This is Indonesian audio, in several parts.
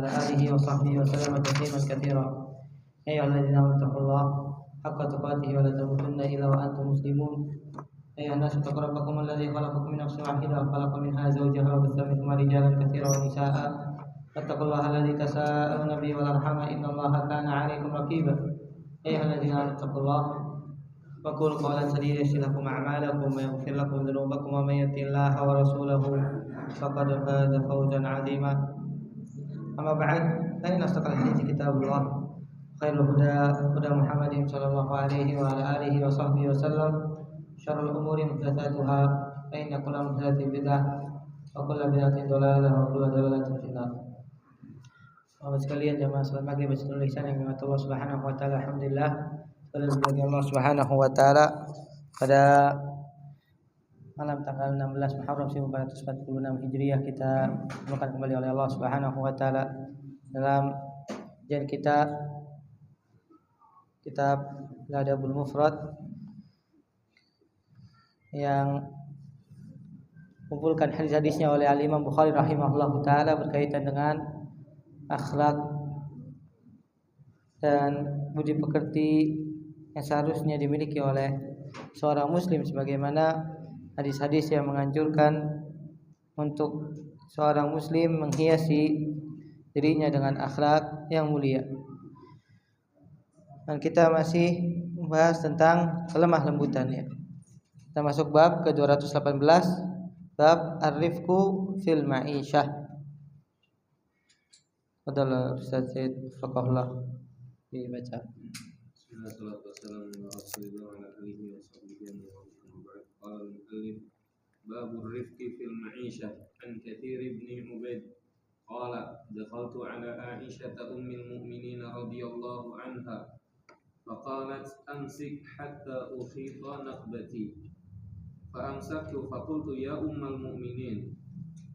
وعلى آله وصحبه وسلم تسليما كثيرا. أيها الذين آمنوا اتقوا الله حق تقاته ولا تموتن إلا وأنتم مسلمون. أيها الناس اتقوا ربكم الذي خلقكم من نفس واحدة وخلق منها زوجها وبث منهما رجالا كثيرا ونساء. فاتقوا الله الذي تساءلون به والأرحام إن الله كان عليكم رقيبا. أيها الذين آمنوا اتقوا الله وقولوا قولا سديدا يصلح لكم أعمالكم ويغفر لكم ذنوبكم ومن يطع الله ورسوله فقد فاز فوزا عظيما. أما بعد فإن أصدق الحديث كتاب الله خير الهدى هدى محمد صلى الله عليه وعلى آله وصحبه وسلم شر الأمور محدثاتها فإن كل محدثة بدعة وكل بدعة ضلالة وكل ضلالة في النار. Bapak sekalian jamaah salat maghrib berseluruh lisan yang dimati Allah Subhanahu wa taala, alhamdulillah bagi Allah Subhanahu wa taala pada malam tanggal 16 Muharram 1446 Hijriah kita dipertemukan kembali oleh Allah Subhanahu wa taala dalam kajian kita kitab Al-Adabul Mufrad yang kumpulkan hadis-hadisnya oleh Al-Imam Bukhari rahimahullahu taala berkaitan dengan akhlak dan budi pekerti yang seharusnya dimiliki oleh seorang muslim, sebagaimana hadis-hadis yang menganjurkan untuk seorang muslim menghiasi dirinya dengan akhlak yang mulia. Dan kita masih membahas tentang kelemah lembutannya. Kita masuk bab ke-218, bab ar-rifqu fil ma'isyah. Adalah Ustaz Said Faqahullah dibaca. Bismillahirrahmanirrahim. Wassalamu ala Rasulillah wa ala alihi wa sahbihi wa qala al-muallif babur rifqi fil ma'isyah an Katsir ibn Ubayd qala dakhaltu ala Aisyah ummil mu'minin radhiyallahu anha faqalat amsik hatta ukhita naqbati fa amsaktu faqultu ya ummal mu'minin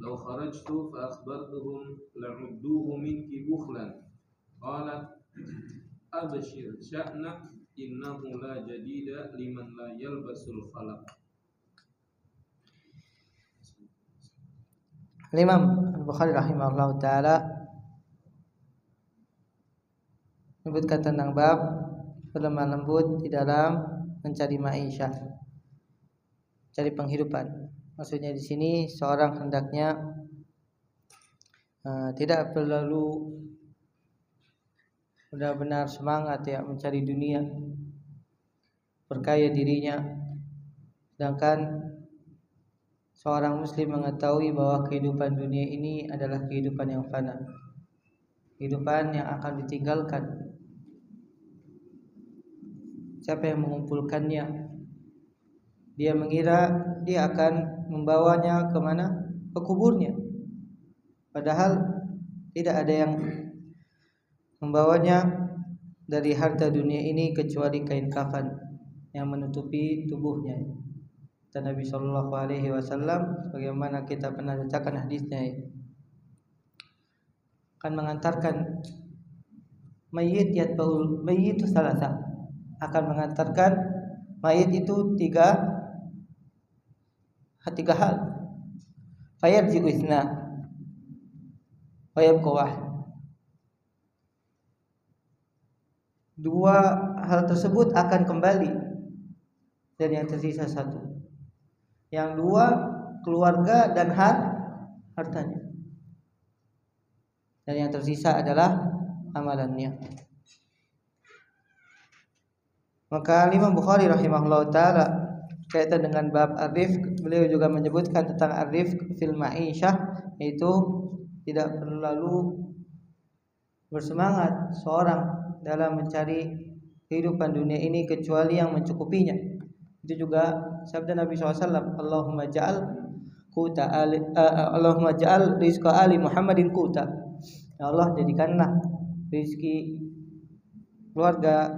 law kharajtu fa akhbartuhum la'udduhu minki bukhlan qalat abshir sya'nak innahu la jadida liman la yalbasul khalaq. Imam Al-Bukhari rahimahullahu taala menyebutkan tentang bab berlemah lembut di dalam mencari ma'isyah, cari penghidupan. Maksudnya di sini seorang hendaknya tidak terlalu benar-benar semangat ya mencari dunia, berkaya dirinya, sedangkan seorang muslim mengetahui bahwa kehidupan dunia ini adalah kehidupan yang fana, kehidupan yang akan ditinggalkan. Siapa yang mengumpulkannya? Dia mengira dia akan membawanya kemana? Ke kuburnya. Padahal tidak ada yang membawanya dari harta dunia ini kecuali kain kafan yang menutupi tubuhnya. Dan Nabi Shallallahu Alaihi Wasallam, bagaimana kita pernah bacakan hadisnya, akan mengantarkan mayit yatbaul mayit salasa, akan mengantarkan mayit itu tiga hal. Fayarji'u itsna wa yabqa wahid. Dua hal tersebut akan kembali dan yang tersisa satu. Yang dua keluarga dan hartanya. Dan yang tersisa adalah amalannya. Maka Imam Bukhari rahimahullah taala kaitan dengan bab ar-rifq, beliau juga menyebutkan tentang ar-rifq fil ma'isyah, yaitu tidak terlalu bersemangat seorang dalam mencari kehidupan dunia ini kecuali yang mencukupinya. Itu juga sabda Nabi SAW, Allahumma ja'al rizqa ali Muhammadin quta. Ya Allah, jadikanlah rizki keluarga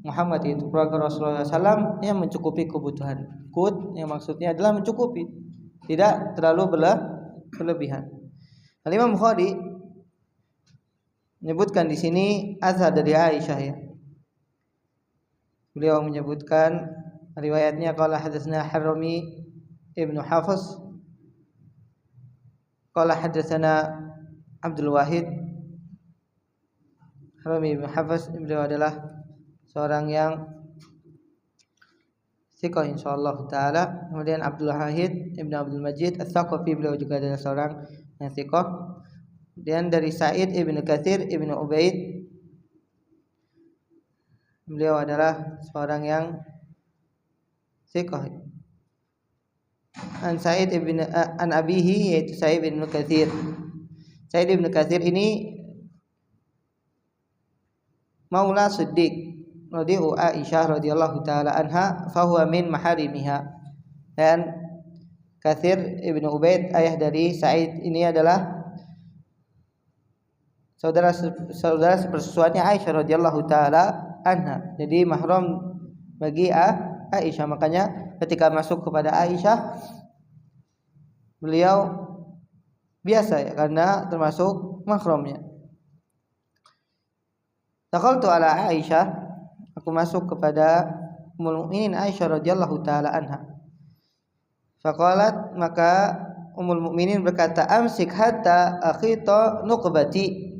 Muhammad, itu keluarga Rasulullah SAW, yang mencukupi kebutuhan. Qut yang maksudnya adalah mencukupi, tidak terlalu berlebihan. Imam Bukhari menyebutkan di sini asal dari Aisyah ya. Beliau menyebutkan riwayatnya qala hadatsana Harami Ibnu Hafiz qala hadatsana Abdul Wahid Harami bin Hafiz, beliau adalah seorang yang thiqah insyaallah taala. Kemudian Abdul Wahid Ibnu Abdul Majid Ats-Tsaqafi, beliau juga adalah seorang yang thiqah. Kemudian dari Sa'id Ibnu Katsir Ibnu Ubaid, beliau adalah seorang yang thiqah. An Sa'id ibn an abihi, yaitu Sa'id Ibnu Katsir. Sa'id Ibnu Katsir ini Maula Siddiq radhiyallahu Aisyah radhiyallahu taala anha, fahuwa min maharimiha. Dan Katsir Ibnu Ubaid, ayah dari Sa'id, ini adalah saudara sepersusuannya Aisyah radhiyallahu taala anha. Jadi mahram bagi Aisyah. Makanya ketika masuk kepada Aisyah, beliau biasa ya, karena termasuk mahramnya. Dakhaltu ala Aisyah, aku masuk kepada Ummul Mukminin Aisyah radhiyallahu taala anha. Faqalat, maka Ummul Mukminin berkata, amsik hatta akhita nuqbati.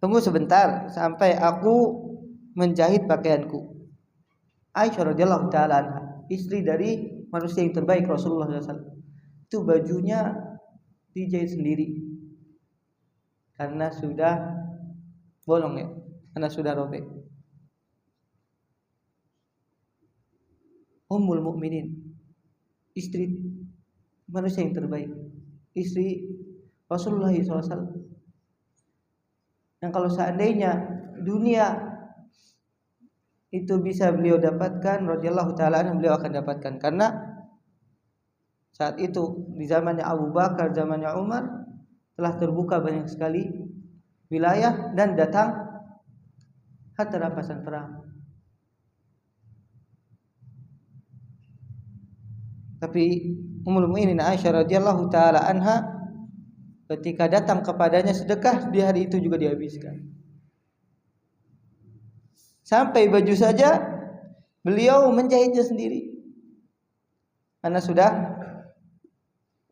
Tunggu sebentar sampai aku menjahit pakaianku. Aisyah radhiyallahu taala anha, istri dari manusia yang terbaik Rasulullah SAW, itu bajunya dijahit sendiri karena sudah bolong ya, karena sudah robek. Ummul Mukminin, istri manusia yang terbaik, istri Rasulullah SAW, yang kalau seandainya dunia itu bisa beliau dapatkan, radhiyallahu taala anhu, beliau akan dapatkan. Karena saat itu di zamannya Abu Bakar, zamannya Umar, telah terbuka banyak sekali wilayah dan datang hatta rampasan perang. Tapi Ummul Mukminin Aisyah radhiyallahu taala anha, ketika datang kepadanya sedekah, di hari itu juga dihabiskan. Sampai baju saja beliau menjahitnya sendiri karena sudah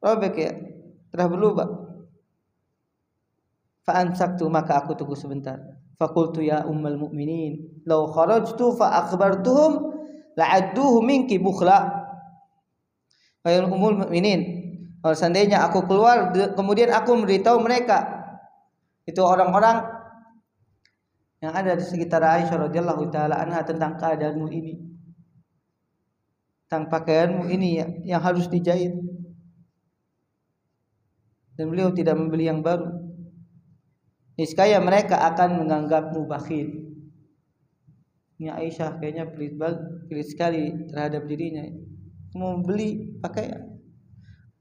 robek ya, telah berlubang. Fa ansaktu, maka aku tunggu sebentar. Faqultu ya Ummul Mukminin, law kharajtu fa akhbartuhum la'adduhu minki bukhla. Wahai Ummul Mukminin, kalau seandainya aku keluar kemudian aku memberitahu mereka, itu orang-orang yang ada di sekitar Aisyah radhiyallahu taala anha, tentang keadaanmu ini, tentang pakaianmu ini yang harus dijahit, dan beliau tidak membeli yang baru, niscaya mereka akan menganggapmu bakhil. Ini Aisyah kayaknya pelit sekali terhadap dirinya, mau beli pakaian.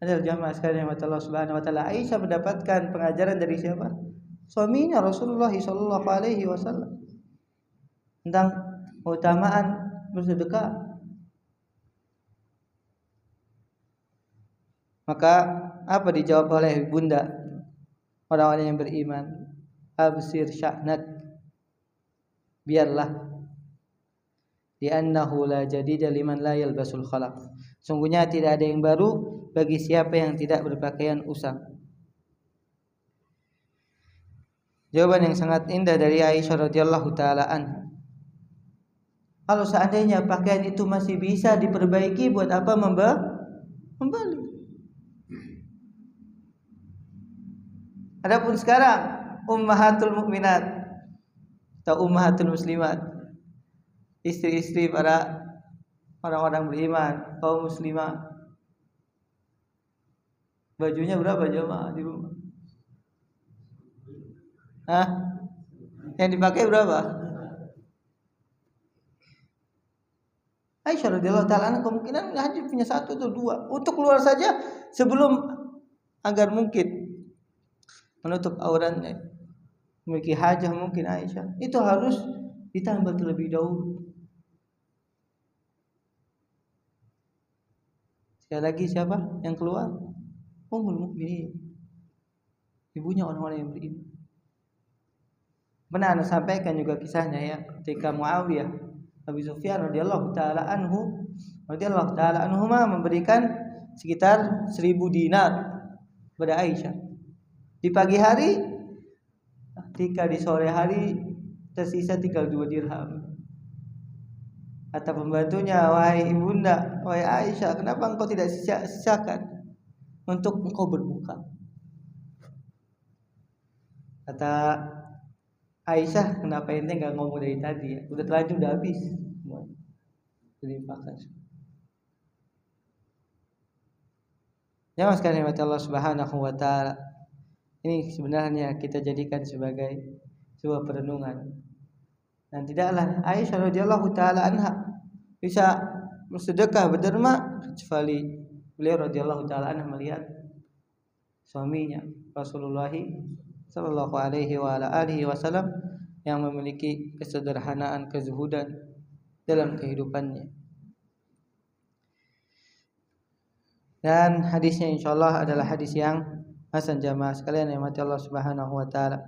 Adalah jamaah sekalian yang Allah Subhanahu wa taala, Aisyah mendapatkan pengajaran dari siapa? Suaminya Rasulullah sallallahu alaihi wasallam tentang keutamaan bersedekah. Maka apa dijawab oleh bunda orang-orang yang beriman? Absir sya'nak, biarlah, li'annahu la jadida liman la yalbasul khalaq. Sungguhnya tidak ada yang baru bagi siapa yang tidak berpakaian usang. Jawaban yang sangat indah dari Aisyah radhiyallahu taala anha. Kalau seandainya pakaian itu masih bisa diperbaiki, buat apa membeli? Adapun sekarang ummahatul mukminat atau ummahatul muslimat, istri-istri para orang-orang beriman, kaum muslimah, bajunya berapa jemaah di rumah? Yang dipakai berapa? Aisyah radhiyallahu taala kemungkinan hanya punya satu atau dua untuk keluar saja sebelum agar mungkin menutup auratnya, memiliki hajah mungkin Aisyah, itu harus ditambah terlebih dahulu. Sekali lagi siapa yang keluar? Ummul Mukminin, ibunya orang-orang yang beriman. Pernah Anda sampaikan juga kisahnya ya, ketika Muawiyah Abu Sufyan radhiyallahu taala anhuma memberikan sekitar 1000 dinar kepada Aisyah. Di pagi hari ketika di sore hari tersisa tinggal 2 dirham. Kata pembantunya, wahai ibunda, wahai Aisyah, kenapa engkau tidak sisakan untuk engkau berbuka? Kata Aisyah, kenapa ente nggak ngomong dari tadi ya? Udah terlanjur, udah habis. Jadi paksa. Ya mas sekalian Allah Subhanahu wa taala. Ini sebenarnya kita jadikan sebagai sebuah perenungan. Dan tidaklah Aisyah radhiyallahu taala anha bisa bersedekah berderma kecuali beliau radhiyallahu taala anha melihat suaminya Rasulullah sallallahu alaihi wa ala alihi wasallam yang memiliki kesederhanaan, kezuhudan dalam kehidupannya. Dan hadisnya insyaallah adalah hadis yang hasan jamaah sekalian yang mati Allah Subhanahu wa taala.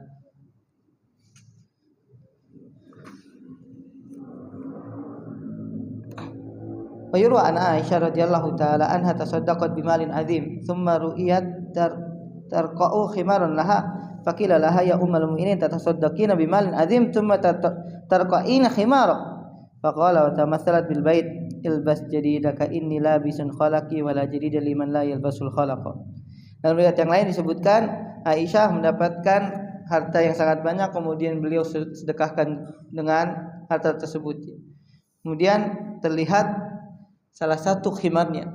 Wa yurwa an Aisyah radhiyallahu taala anha tasaddaqat bimalin azim thumma ru'iyat tarqa'u khimarun laha faqila laha ya ummul mu'minin tatasaddaqina bimalin azim thumma tarqa'ina khimara faqala wa tamathalat bil bait ilbas jadidaka inni labisun khalaqi wala jadida liman la yalbasul khalaqa. Dalam riwayat yang lain disebutkan Aisyah mendapatkan harta yang sangat banyak, kemudian beliau sedekahkan dengan harta tersebut. Kemudian terlihat salah satu khimarnya,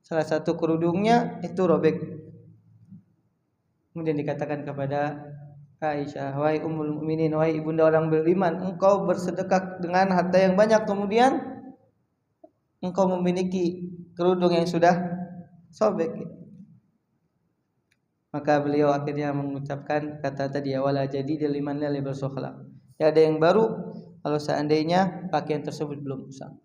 salah satu kerudungnya itu robek. Kemudian dikatakan kepada Aisyah, wahai ummul mukminin, wahai ibunda orang beriman, engkau bersedekah dengan harta yang banyak, kemudian engkau memiliki kerudung yang sudah sobek. Maka beliau akhirnya mengucapkan kata tadi, wala jadi liman la yalbasul khalaq. Ya, ada yang baru kalau seandainya pakaian tersebut belum usang.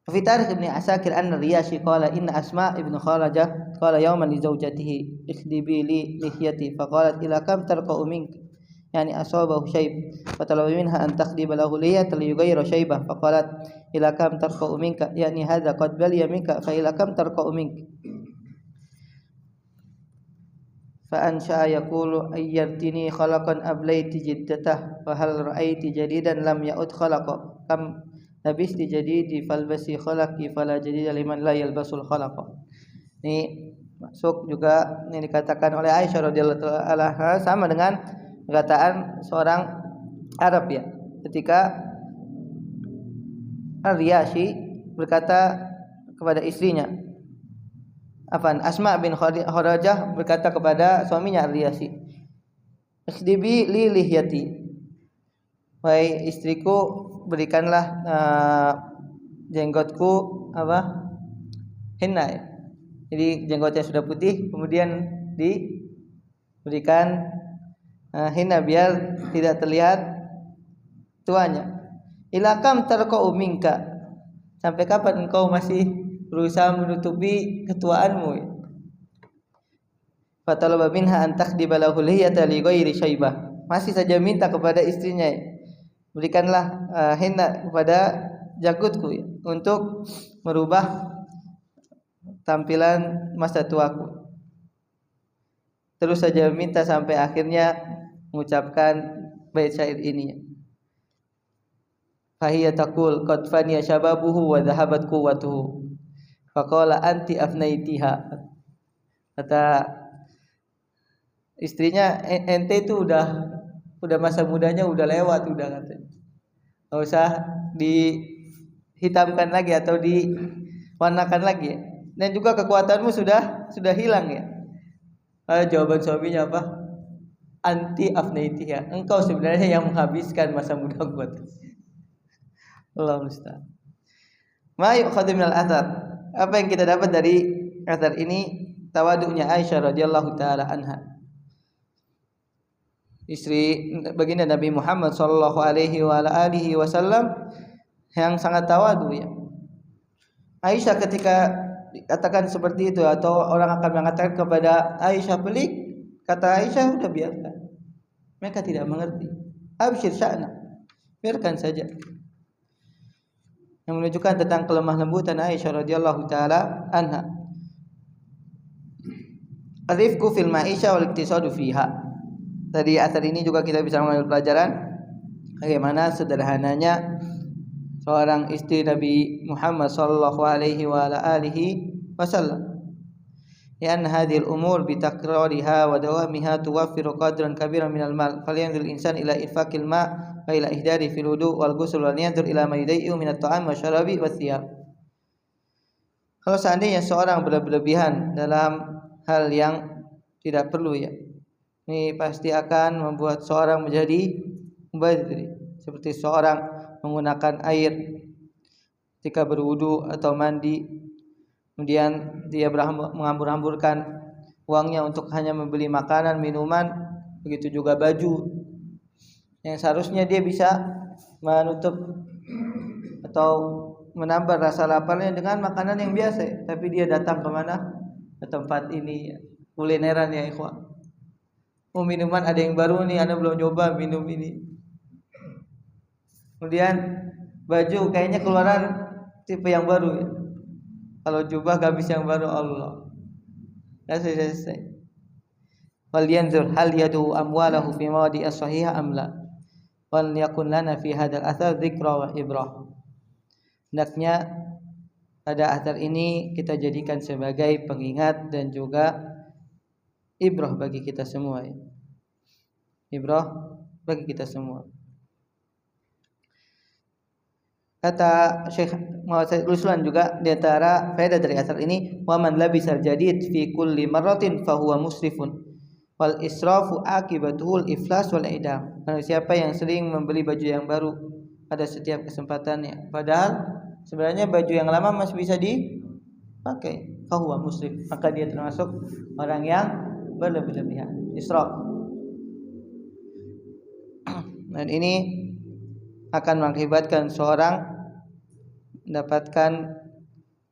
Fi tarikh Ibnu Asakir anna Riyashi qala inna Asma ibnu Kharajah qala yawman li zawjatihi ikhdibi li lihyati faqalat ila kam tarqa'u minka yani asabahu shayb fatalaw minha an takhdiba lahu liyatan liyughayyira shaybah faqalat ila kam tarqa'u minka yani hadha qad baliya minka fa ila kam tarqa'u minka fa ansha yaqulu ayyartini khalaqan ablayti jiddatah wa hal ra'aiti jadidan lam ya'ud khalaqa kam labisti jadidi falbasi khalaqi fala jadida liman la yalbasul khalaqa. Ini masuk juga yang dikatakan oleh Aisyah radhiyallahu anha sama dengan perkataan seorang Arab ya. Ketika Al-Riyashi berkata kepada istrinya, Asma bin Kharajah berkata kepada suaminya Al-Riyashi, "Ikhdibi li lihyati." Wahai istriku, berikanlah jenggotku henna ya. Jadi jenggotnya sudah putih, kemudian diberikan henna biar tidak terlihat tuanya. Ilakam tarqa'u minka, sampai kapan engkau masih berusaha menutupi ketuaanmu ya? Fatalaba minha an takhdiba lahu liyata li ghairi syaibah. Masih saja minta kepada istrinya ya, berikanlah henna kepada janggutku ya, untuk merubah tampilan masa tuaku. Terus saja minta sampai akhirnya mengucapkan bait syair ini. Fahiya taqul qad faniya shababuhu wa dhahabat quwwatuhu. Faqala anti afnaitiha. Kata istrinya, ente itu udah masa mudanya udah lewat, udah katanya. Enggak usah dihitamkan lagi atau diwarnakan lagi ya. Dan juga kekuatanmu sudah hilang ya. Jawaban suaminya apa? Anti afnaitiha. Engkau sebenarnya yang menghabiskan masa muda buat. Allah musta'an. Ma yu'khadhu minal athar. Apa yang kita dapat dari athar ini? Tawadu'nya Aisyah radhiyallahu taala anha, istri baginda Nabi Muhammad sallallahu alaihi wa alihi wasallam, yang sangat tawadu ya. Aisyah ketika dikatakan seperti itu atau orang akan mengatakan kepada Aisyah pelik, kata Aisyah udah biarkan. Mereka tidak mengerti. Absyir sya'na. Biarkan saja. Yang menunjukkan tentang kelemah lembutan Aisyah radhiyallahu taala anha. Arifku fil ma'isha wal iktisadu fiha. Tadi asar ini juga kita bisa mengambil pelajaran bagaimana sederhananya seorang istri Nabi Muhammad sallallahu alaihi wa ala alihi wasallam. Lian hadhil umur bi takrariha wa dawamiha tuwaffiru qadran kabiran minal mal. Falyanzur insan ila infaqil ma wa ila ihdari fil wudu wal ghusl wal yanzur ila ma yudai'u minat ta'am wa syarabi wa thiyab. Kalau seandainya seorang berlebihan dalam hal yang tidak perlu ya, ini pasti akan membuat seorang menjadi mubadzir. Seperti seorang menggunakan air ketika berwudu atau mandi, kemudian dia menghambur-hamburkan uangnya untuk hanya membeli makanan, minuman, begitu juga baju yang seharusnya dia bisa menutup atau menambah rasa laparnya dengan makanan yang biasa, tapi dia datang ke mana? Ke tempat ini kulineran ya ikhwan. Oh, minuman ada yang baru nih, Anda belum coba minum ini. Kemudian baju kayaknya keluaran tipe yang baru ya. Kalau jubah habis yang baru, Allah. Selesai. Wal yanzur hal yadu amwalahu fi mawadi as-sahihah am la. Wal yakun lana fi hadzal athar dzikra wa ibrah. Hendaknya pada athar ini kita jadikan sebagai pengingat dan juga ibrah bagi kita semua ya. Ibrah bagi kita semua. Kata Syekh Muhammad Said Ruslan juga di antara faedah dari asar ini, wa man labisal jadid fi kulli marratin fa huwa musrifun wal israfu akibatuhul iflas wal idam. Siapa yang sering membeli baju yang baru pada setiap kesempatannya, padahal sebenarnya baju yang lama masih bisa dipakai, fa huwa musrif, maka dia termasuk orang yang berlebihan, israf. Dan ini akan mengakibatkan seorang mendapatkan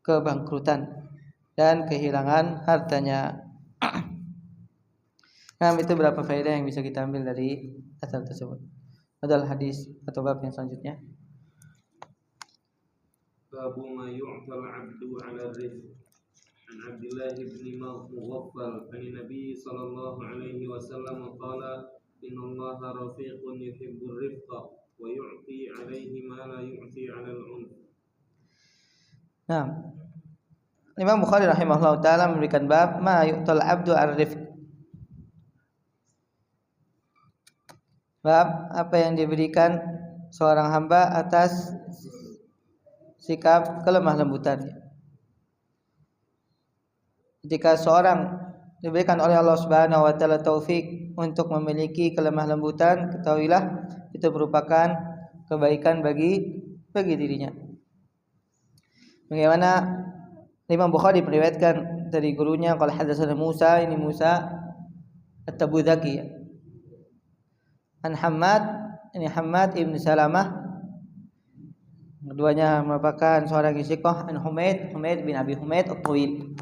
kebangkrutan dan kehilangan hartanya. Nah, itu berapa faedah yang bisa kita ambil dari asal tersebut. Adalah hadis atau bab yang selanjutnya. Babu ma yu'tal 'abdu 'ala rizq. An Abdullah bin Mughaffal an Nabi sallallahu alaihi wasallam qala innallaha rafiqun yuhibbur rifqa wa yu'ti 'alaihi ma la yu'ti 'alal 'unf. Nah, Imam Bukhari rahimahullah ta'ala memberikan bab ma yu'tal abdu ar-rifq. Bab apa yang diberikan seorang hamba atas sikap kelemah lembutannya. Jika seorang diberikan oleh Allah Subhanahu wa taala taufik untuk memiliki kelemah lembutan, ketahuilah itu merupakan kebaikan bagi dirinya. Bagaimana Imam Bukhari meriwayatkan dari gurunya qala hadatsana Musa, ini Musa At-Tabuzaki, an Hammad, ini Hammad ibn Salamah, keduanya merupakan seorang istiqah, an Humaid bin Abi Humaid At-Tawil.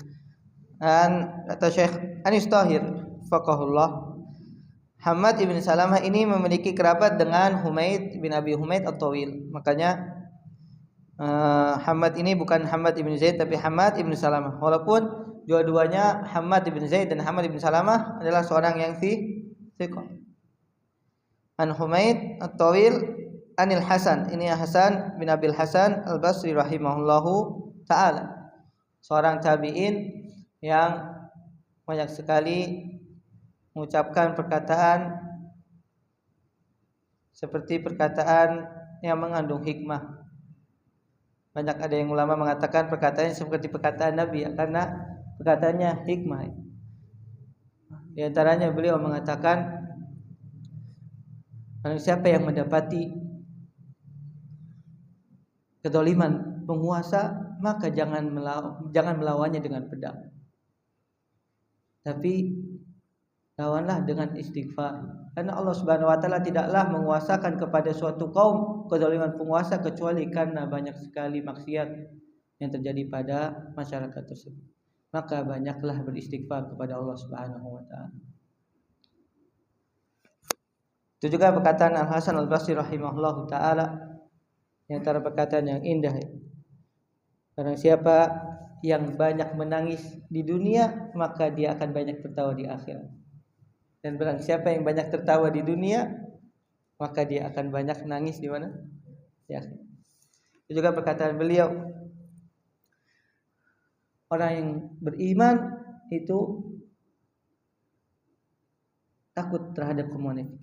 Dan kata Syekh Anis Tahir faqahullah, Hammad ibn Salamah ini memiliki kerabat dengan Humaid bin Abi Humaid At-Tawil. Makanya Hammad ini bukan Hammad ibn Zaid tapi Hammad ibn Salamah. Walaupun dua-duanya Hammad ibn Zaid dan Hammad ibn Salamah adalah seorang yang thiqah. An Humaid At-Tawil anil Hasan, ini Hasan bin Abil Hasan Al-Basri rahimahullahu ta'ala, seorang tabi'in yang banyak sekali mengucapkan perkataan seperti perkataan yang mengandung hikmah. Banyak ada yang ulama mengatakan perkataannya seperti perkataan Nabi ya, karena perkataannya hikmah. Di antaranya beliau mengatakan, siapa yang mendapati kezaliman penguasa, maka jangan melawannya dengan pedang, tapi lawanlah dengan istighfar. Karena Allah Subhanahu wa taala tidaklah menguasakan kepada suatu kaum kezaliman penguasa kecuali karena banyak sekali maksiat yang terjadi pada masyarakat tersebut. Maka banyaklah beristighfar kepada Allah Subhanahu wa taala. Itu juga perkataan Al-Hasan Al-Basri rahimahullahu taala, yang antara perkataan yang indah. Barang siapa yang banyak menangis di dunia, maka dia akan banyak tertawa di akhirat. Dan barang siapa yang banyak tertawa di dunia, maka dia akan banyak nangis di mana? Di akhirat. Itu juga perkataan beliau, orang yang beriman itu takut terhadap kemunafikan.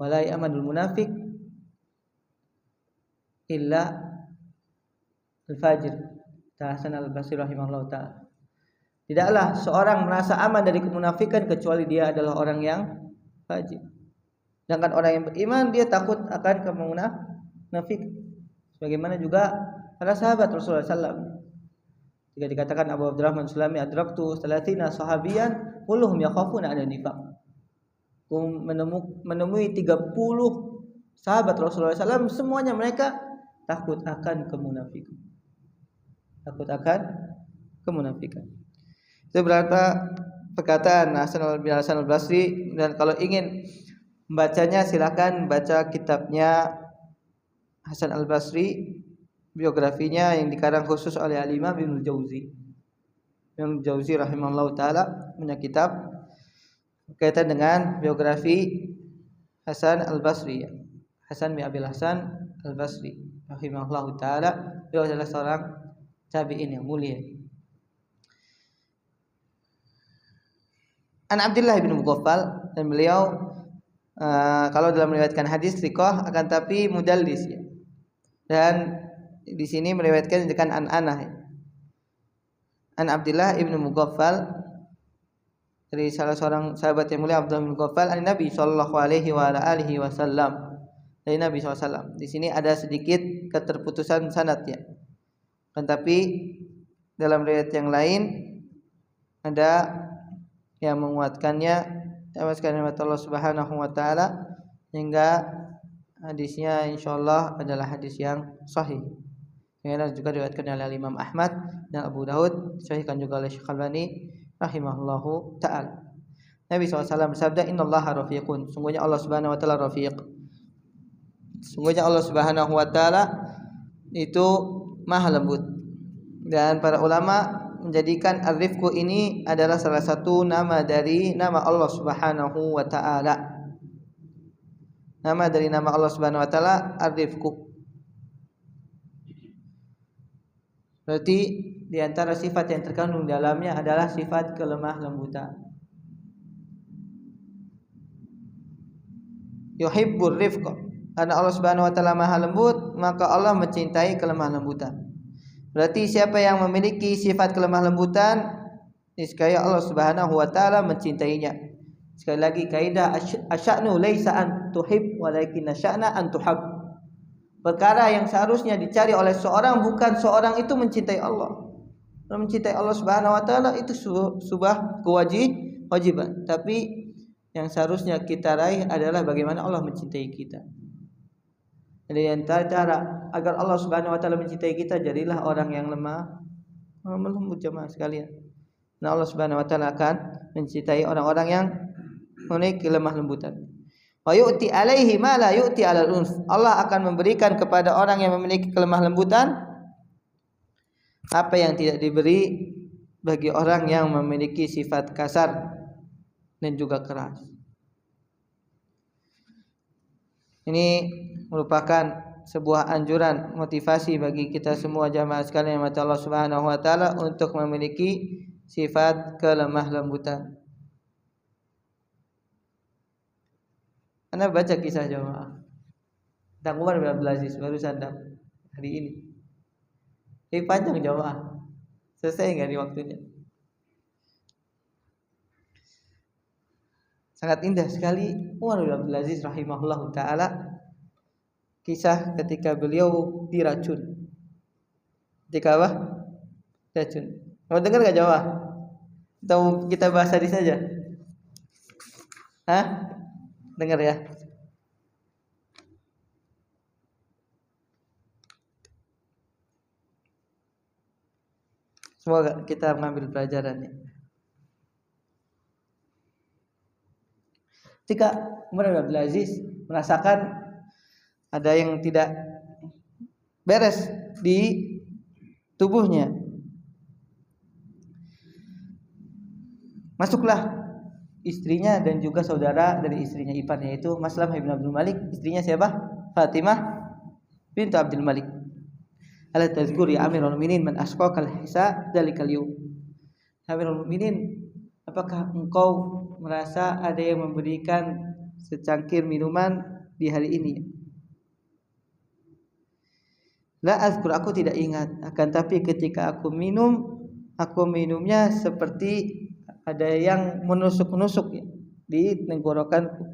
Wala ya'manul munafik illa al-fajir. Hasan al-Basri rahimahullah ta'ala. Tidaklah seorang merasa aman dari kemunafikan kecuali dia adalah orang yang fajir. Sedangkan orang yang beriman dia takut akan kemunafikan. Sebagaimana juga para sahabat Rasulullah SAW. Jika dikatakan Abu Abdurrahman Sulami adraktu 30 sahabiyan kulluhum yakhafuna 'ala nifaq. Menemui 30 sahabat Rasulullah SAW, semuanya mereka takut akan kemunafikan. Takut akan kemunafikan. Itu berapa perkataan Hasan al-Basri, dan kalau ingin membacanya silakan baca kitabnya Hasan al-Basri, biografinya yang dikarang khusus oleh Al-Imam Ibnu Jauzi. Ibnu Jauzi rahimahullah taala punya kitab berkaitan dengan biografi Hasan al-Basri. Hasan bin Abil Hasan al-Basri rahimahullah taala, beliau adalah seorang tabi'in yang mulia. An Abdullah bin Mughaffal, dan beliau kalau dalam meriwayatkan hadis thiqah, akan tapi mudallis ya. Dan di sini meriwayatkan dengan an-anah ya. An Abdullah bin Mughaffal, dari salah seorang sahabat yang mulia Abdullah bin Mughaffal, an Nabi sallallahu alaihi wa alihi wasallam, dari Nabi SAW. Di sini ada sedikit keterputusan sanad ya. Kan tapi dalam riwayat yang lain ada yang menguatkannya atas kalimat Allah Subhanahu wa taala, hingga hadisnya insyaallah adalah hadis yang sahih. Yang juga diriwayatkan oleh Imam Ahmad dan Abu Daud, sahihkan juga oleh Syekh Albani rahimahullahu taala. Nabi SAW bersabda, "Innallaha rafiqun." Sungguhnya Allah Subhanahu wa taala rafiq. Sungguhnya Allah Subhanahu wa taala itu maha lembut. Dan para ulama menjadikan ar-rifqu ini adalah salah satu nama dari nama Allah Subhanahu wa taala. Nama dari nama Allah Subhanahu wa taala ar-rifqu. Berarti di antara sifat yang terkandung dalamnya adalah sifat kelemah lembutan. Yuhibbur rifqa. Karena Allah Subhanahu wa taala maha lembut, maka Allah mencintai kelemah lembutan. Berarti siapa yang memiliki sifat kelemah lembutan, niscaya Allah Subhanahu wa taala mencintainya. Sekali lagi kaidah asya'nu laisa an tuhib walakin asya'na an tuhab. Perkara yang seharusnya dicari oleh seorang bukan seorang itu mencintai Allah. Mencintai Allah Subhanahu wa taala itu sebuah kewajiban, tapi yang seharusnya kita raih adalah bagaimana Allah mencintai kita. Jadi antara cara agar Allah Subhanahu wa taala mencintai kita, jadilah orang yang lemah lembut jemaah sekalian. Nah, Allah Subhanahu wa taala akan mencintai orang-orang yang memiliki lemah lembutan. Wa yu'ti alaihi ma la yu'ti 'alal unf. Allah akan memberikan kepada orang yang memiliki kelemah lembutan apa yang tidak diberi bagi orang yang memiliki sifat kasar dan juga keras. Ini merupakan sebuah anjuran motivasi bagi kita semua jamaah sekalian yang mati Allah Subhanahu wa taala untuk memiliki sifat kelemah lembutan. Anda baca kisah jamaah tentang Umar bin Abdul Aziz barusan hari ini. Ini panjang jamaah. Selesai enggak di waktunya? Sangat indah sekali Umar bin Abdul Aziz rahimahullahu taala. Kisah ketika beliau diracun. Ketika apa? Racun. Mau dengar enggak jamaah? Atau kita bahas tadi saja? Hah? Dengar ya. Semoga kita mengambil pelajarannya. Ketika Umar bin Abdul Aziz merasakan ada yang tidak beres di tubuhnya. Masuklah istrinya dan juga saudara dari istrinya iparnya, yaitu Maslamah bin Abdul Malik. Istrinya siapa? Fatimah bintu Abdul Malik. Ala tazkuri Amirul Mukminin man asqaqal hisa dalikal yawm. Amirul Mukminin, apakah engkau merasa ada yang memberikan secangkir minuman di hari ini? La azkur, aku tidak ingat, akan tapi ketika aku minumnya seperti ada yang menusuk-nusuk di tenggorokanku.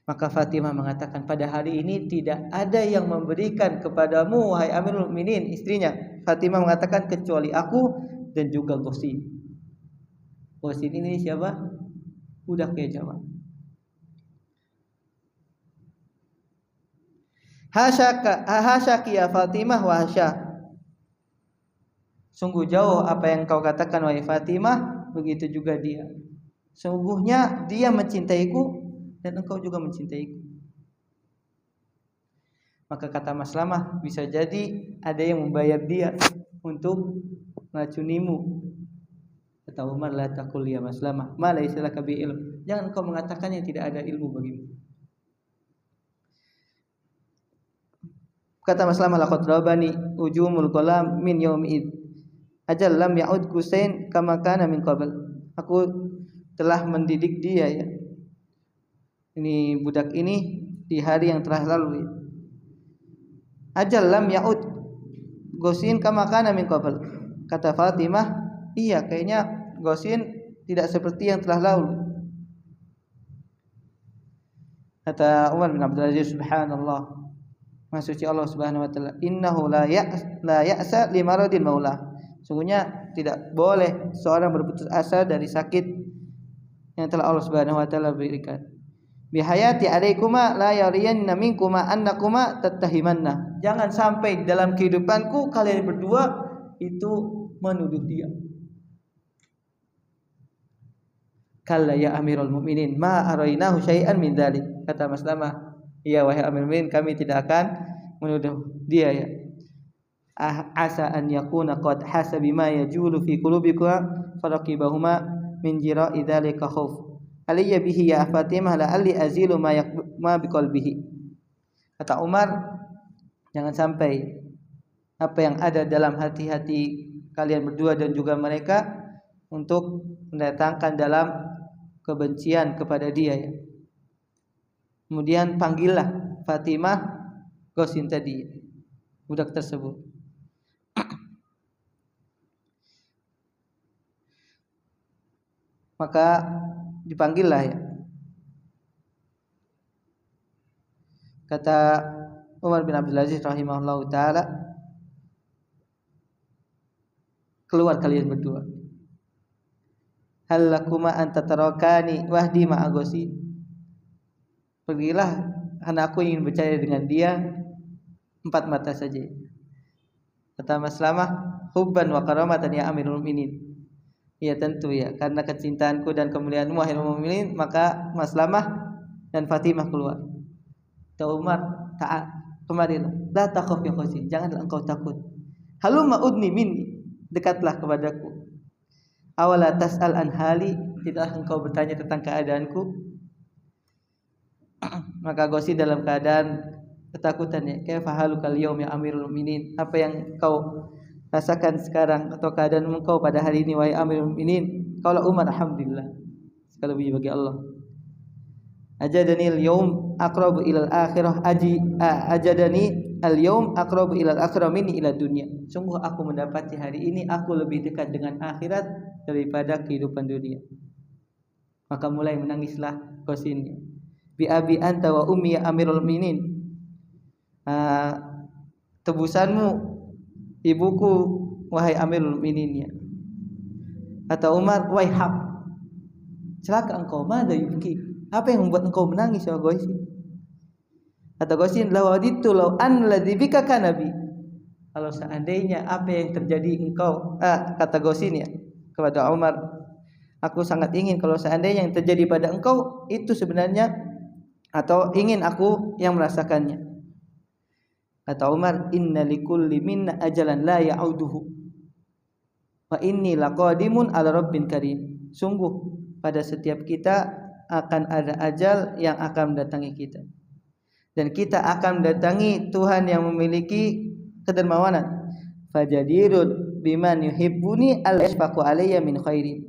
Maka Fatimah mengatakan, pada hari ini tidak ada yang memberikan kepadamu wahai Amirul Mukminin, istrinya. Fatimah mengatakan kecuali aku dan juga Ghosin. Ghosin ini siapa? Budaknya Jawa. Hasyaki ya Fatimah wa hasya. Sungguh jauh apa yang kau katakan wahai Fatimah, begitu juga dia. Sungguhnya dia mencintaiku dan engkau juga mencintaiku. Maka kata Maslamah, bisa jadi ada yang membayar dia untuk meracunimu. Kata Umar, la taqul ya Maslamah ma laysa laka bi ilm. Jangan engkau mengatakan yang tidak ada ilmu bagimu. Kata Maslamah, laqad rabani ujumul qalam min yaumi id ajal lam ya'ud Husain kama kana min qabl. Aku telah mendidik dia ya. Ini budak ini di hari yang telah lalu ya. Ajal lam ya'ud Husain kama kana min qabl. Kata Fatimah, iya kayaknya Husain tidak seperti yang telah lalu. Kata Umar bin Abdul Aziz, subhanallah, Maha suci Allah Subhanahu wa taala, innahu la ya'sa li maradil maula. Sungguhnya tidak boleh seorang berputus asa dari sakit yang telah Allah Subhanahu wa taala berikan. Bi hayati alaikuma la yariyanna minkuma annakuma tattahimanna. Jangan sampai dalam kehidupanku kalian berdua itu menuduh dia. Kalla ya Amirul Mukminin ma arainahu syai'an min dzalik. Kata Maslamah, iya wahai Amirul Mukminin, kami tidak akan menuduh dia ya. Asa an yakuna qad hasabi ma yajulu fi qulubika faraqibahuma min jira'i dzalika khauf. Alayya bihi ya Fatimah la alli azilu ma biqalbihi. Kata Umar, jangan sampai apa yang ada dalam hati-hati kalian berdua dan juga mereka untuk mendatangkan dalam kebencian kepada dia ya. Kemudian panggillah Fatimah Ghosin tadi, budak tersebut. Maka dipanggillah ya. Kata Umar bin Abdul Aziz rahimahullahu taala, keluar kalian berdua. Hal lakuma anta tarakani wahdi ma'a Ghosin. Pergilah, karena aku ingin berbicara dengan dia 4 mata saja. Kata Maslamah, hubban wa karamatan ya Amirul Mukminin. Ya tentu ya, karena kecintaanku dan kemuliaanmu wahai Mukminin, maka Maslamah dan Fatimah keluar. Kata Umar, ta'al, kemarilah. La takhaf ya Ghosin, janganlah engkau takut. Halumma udni minni, dekatlah kepadaku. Awala tas'al an hali, tidaklah engkau bertanya tentang keadaanku. Maka Ghosin dalam keadaan ketakutan ya, kaifa halukal yaum ya Amirul Mukminin, apa yang kau rasakan sekarang atau keadaan engkau pada hari ini wahai Amirul Mukminin? Qala Umar, alhamdulillah, segala puji bagi Allah. Ajadani al-yaum aqrabu ila al-akhirah ajadani al-yaum aqrabu ila al-akhirah minni ila dunya. Sungguh aku mendapati hari ini aku lebih dekat dengan akhirat daripada kehidupan dunia. Maka mulai menangislah Ghosin. Bi abi anta wa ummi ya Amirul Mukminin. Tebusanmu ibuku wahai Amirul Mukminin ya. Kata Umar, waihak, celaka engkau, madza yubki, apa yang membuat engkau menangis ya Ghosin? Kata Ghosin, lawaditu law an ladzi bika kanabi. Kalau seandainya apa yang terjadi engkau, kata Ghosin ya kepada Umar, aku sangat ingin kalau seandainya yang terjadi pada engkau itu sebenarnya, atau ingin aku yang merasakannya. Kata Umar, inna likulli minna ajalan la ya'uduhu wa inni laqadimun ala rabbin karim. Sungguh pada setiap kita akan ada ajal yang akan mendatangi kita, dan kita akan mendatangi Tuhan yang memiliki kedermawanan. Fajadirun biman yuhibbuni al-yashfaqu alayya min khairin.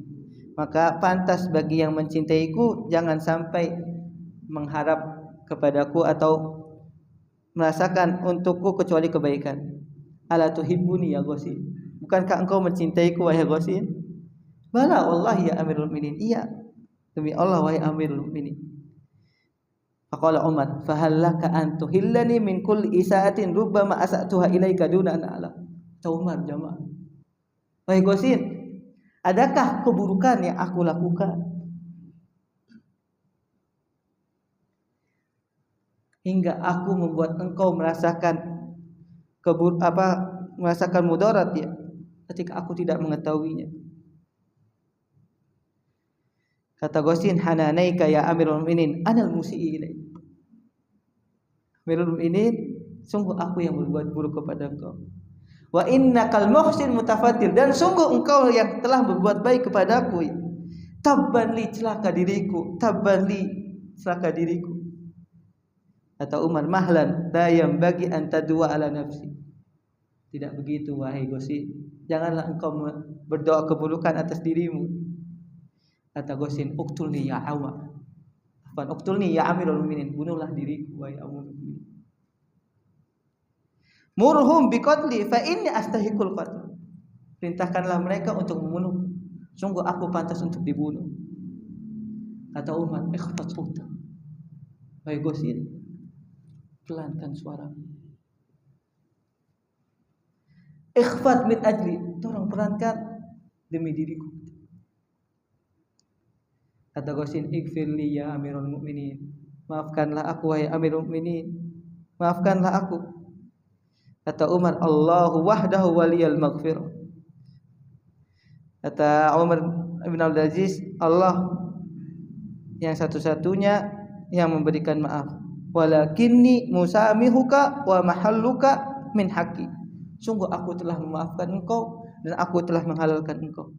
Maka pantas bagi yang mencintaiku jangan sampai mengharap kepadaku atau merasakan untukku kecuali kebaikan. Ala tuhibbuni ya Ghasin? Bukankah engkau mencintaiku wahai Ghasin? Bala wallahi ya Amirul Mukminin. Iya, demi Allah wahai Amirul Mukminin. Faqala Umar, fahallaka an tuhillani min kulli isa'atin rubbama asa'tuha ilaika duna an a'lam. Umar jamaah. Wahai Ghasin, adakah keburukan yang aku lakukan hingga aku membuat engkau merasakan merasakan mudarat ya ketika aku tidak mengetahuinya? Kata Ghasin, hananaika ya Amirul Mukminin anal musii ilai. Amirul Mukminin, sungguh aku yang berbuat buruk kepada engkau. Wa innakal muhsin mutafaddil, dan sungguh engkau yang telah berbuat baik kepadaku. Tabban li, celaka diriku, tabban li, celaka diriku. Kata Umar, mahlan la yambagi an tadwa ala nafsi. Tidak begitu wahai Ghasin, janganlah engkau berdoa keburukan atas dirimu. Kata Ghasin, uqtulni ya Awa, uqtulni ya Amirul Mukminin, bunuhlah diriku wahai Amirul Mukminin. Murhum biqatli fa inni astahiqul qatl. Perintahkanlah mereka untuk membunuh, sungguh aku pantas untuk dibunuh. Kata Umar, ikhfat sautak. Wahai Ghasin, pelankan suara. Ikhfat min ajli, tolong pelankan demi diriku. Kata Ghasin, ighfirli ya Amirul Mukminin, maafkanlah aku wahai Amirul Mukminin, maafkanlah aku. Kata Umar, Allahu wahdahu waliyal maghfirah. Kata Umar bin Abdul Aziz, Allah yang satu-satunya yang memberikan maaf. Walakinni musamihuka wa mahalluka min haqqi. Sungguh aku telah memaafkan engkau dan aku telah menghalalkan engkau.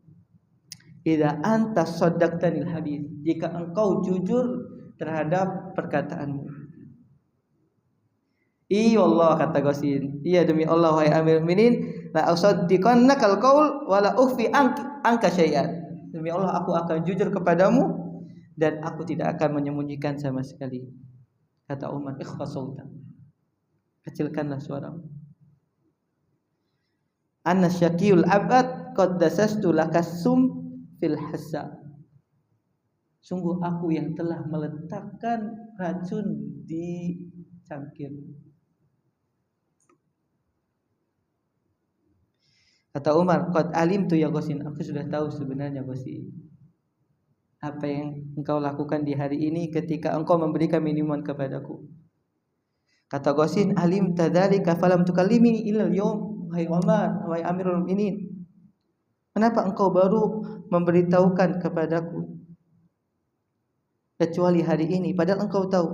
Idza anta saddaqtanil hadits, jika engkau jujur terhadap perkataanmu. Iya Allah, kata Ghasin, iya demi Allah wahai Amirul Mukminin, la usaddiqannakal qaul wa la ukhfi anka syai'an. Demi Allah aku akan jujur kepadamu dan aku tidak akan menyembunyikan sama sekali. Kata Umar, ikhfa sautak, kecilkanlah suaramu. Anna syaqiyul abad qad dasastu lakasum fil hassa. Sungguh aku yang telah meletakkan racun di cangkir. Kata Umar, qad alimtu ya Ghasin, aku sudah tahu sebenarnya Ghasin apa yang engkau lakukan di hari ini ketika engkau memberikan minuman kepadaku. Kata Ghasin, alim tadzalika falam tukallimini illa al-yawm, wahai Umar, wahai Amirul Mukminin. Kenapa engkau baru memberitahukan kepadaku kecuali hari ini, padahal engkau tahu.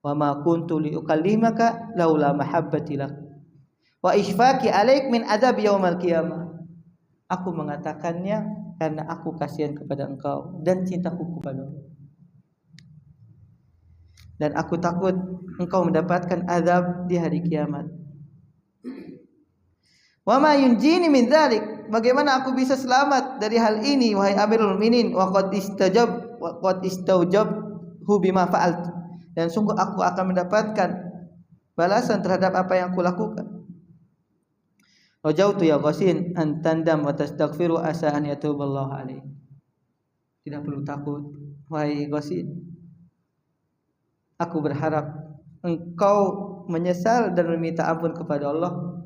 Wa ma kuntu liukallimaka laula mahabbati lak wa isfaqi alaik min adab yaumil qiyamah. Aku mengatakannya karena aku kasihan kepada engkau dan cintaku kepadamu, dan aku takut engkau mendapatkan azab di hari kiamat. Wa ma yunjini min dzalik, bagaimana aku bisa selamat dari hal ini wahai Amirul Mukminin? Wa qad istaujabhu bima fa'alt, dan sungguh aku akan mendapatkan balasan terhadap apa yang aku lakukan. Wajautu ya Ghasin an tandam wa tastaghfiru asa an yatuballahu alaih. Tidak perlu takut wahai Ghasin, aku berharap engkau menyesal dan meminta ampun kepada Allah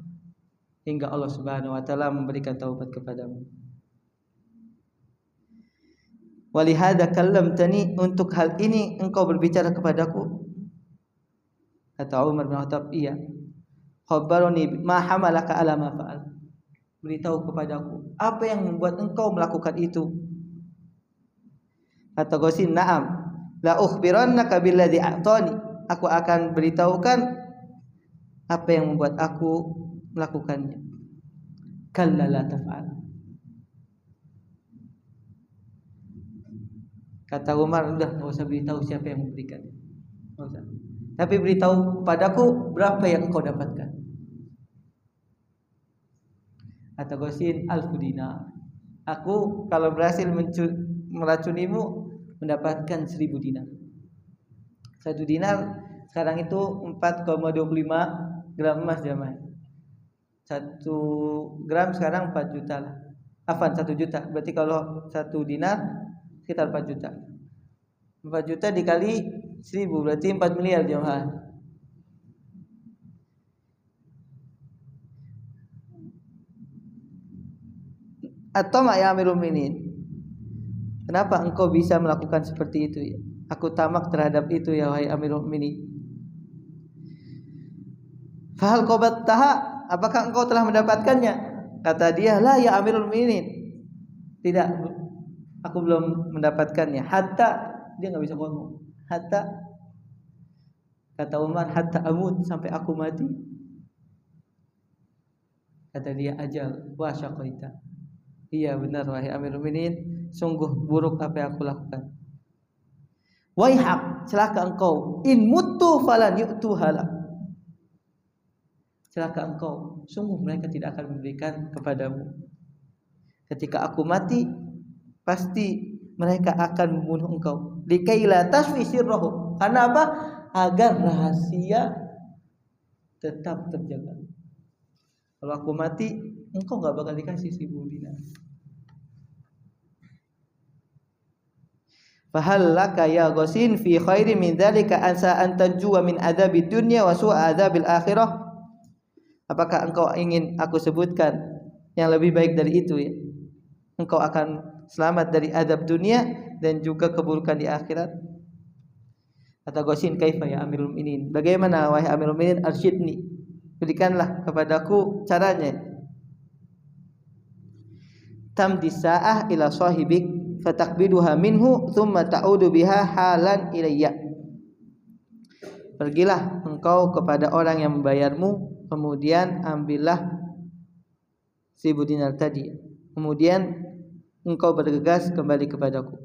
hingga Allah Subhanahu wa taala memberikan taubat kepadamu. Walihada kallamtani, untuk hal ini engkau berbicara kepadaku. Kata Umar bin Khattab, iya. Khabaroni ma hamalaka ala ma fa'al, beritahu kepadaku apa yang membuat engkau melakukan itu. Kata Ghasin, na'am la ukhbirannaka billadzi a'tani, aku akan beritahukan apa yang membuat aku melakukannya. Kalla la taf'al. Kata Umar, udah enggak usah beritahu siapa yang memberikan. Enggak usah. Tapi beritahu padaku berapa yang engkau dapatkan. Kata Gosin, 1000 dinar. Aku kalau berhasil meracunimu mendapatkan 1000 dinar. 1 dinar sekarang itu 4,25 gram emas jamaah. 1 gram sekarang 4 juta lah. 1 juta. Berarti kalau 1 dinar sekitar 4 juta. 4 juta dikali 1000 berarti 4 miliar jamaah. Atau ya Amirul Mukminin, kenapa engkau bisa melakukan seperti itu ya? Aku tamak terhadap itu ya wahai Amirul Mukminin. Fahal qabattaha, apakah engkau telah mendapatkannya? Kata dia, la ya Amirul Mukminin. Tidak, aku belum mendapatkannya. Hatta, dia enggak bisa ngomong. Hatta, kata Umar, hatta amut, sampai aku mati. Kata dia, ajal wa syaqaita. Iya benar wahai Amirul Mukminin, sungguh buruk apa yang aku lakukan. Waihak, celaka engkau, in mutu falan yu'tuhala. Celaka engkau, sungguh mereka tidak akan memberikan kepadamu. Ketika aku mati, pasti mereka akan membunuh engkau. Likaila tasfi sirrahu. Karena apa? Agar rahasia tetap terjaga. Kalau aku mati, engkau enggak bakal dikasih 1000 dinar. Fahal laka ya Ghasin fi khairi min dzalika ansa an tanjuwa min adzabid dunya wa su'a adzabil akhirah? Apakah engkau ingin aku sebutkan yang lebih baik dari itu ya? Engkau akan selamat dari azab dunia dan juga keburukan di akhirat. Kata Ghasin, kaifa ya Amirul Mukminin? Bagaimana wahai Amirul Mukminin? Arsyidni. Berikanlah kepadaku caranya. Tamdi sa'ah ila sahibik fatakbiduha minhu thumma ta'udu biha halan ilayya. Pergilah engkau kepada orang yang membayarmu, kemudian ambillah 1000 dinar tadi, kemudian engkau bergegas kembali kepadaku.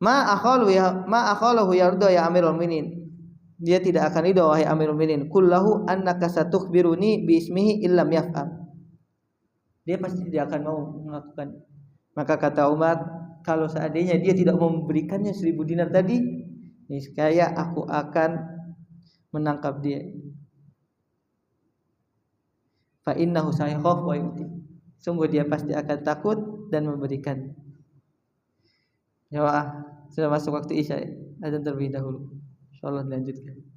Ma akhalahu yarda ya Amirul Mukminin. Dia tidak akan ridha wahai Amirul Mukminin. Kullahu annaka satukhbiruni bi ismihi illam yaf'al. Dia pasti tidak akan mau melakukan. Maka kata Umar, kalau seandainya dia tidak mau memberikannya 1000 dinar tadi, niscaya aku akan menangkap dia. Fa innahu sayakhaf wa yuti. Sungguh dia pasti akan takut dan memberikan. Ya, sudah masuk waktu Isya. Azan terlebih dahulu. Insyaallah dilanjutkan.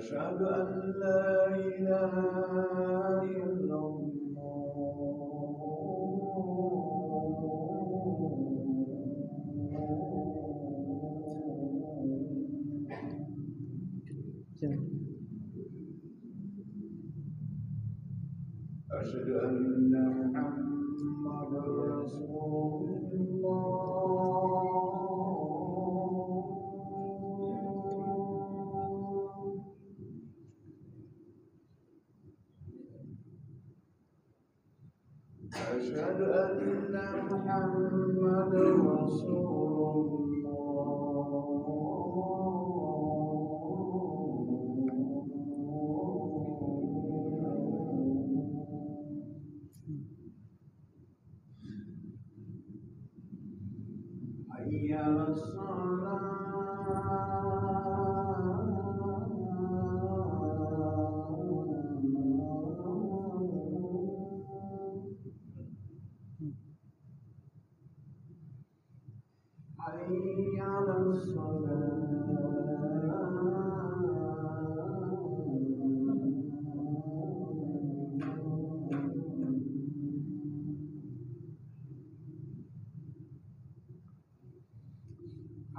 أشهد أن لا إله إلا أشهد أن محمدا رسول الله أشهد أن محمدا رسول الله حي على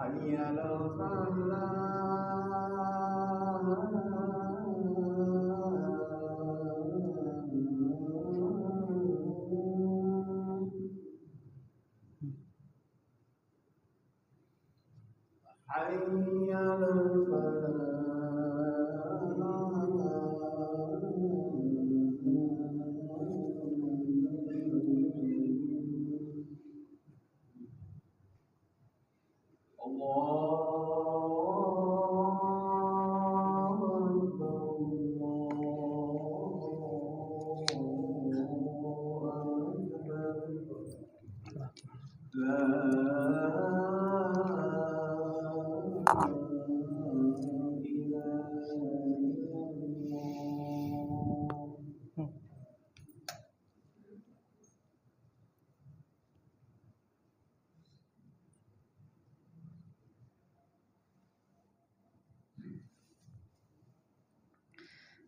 حي على حي على حي على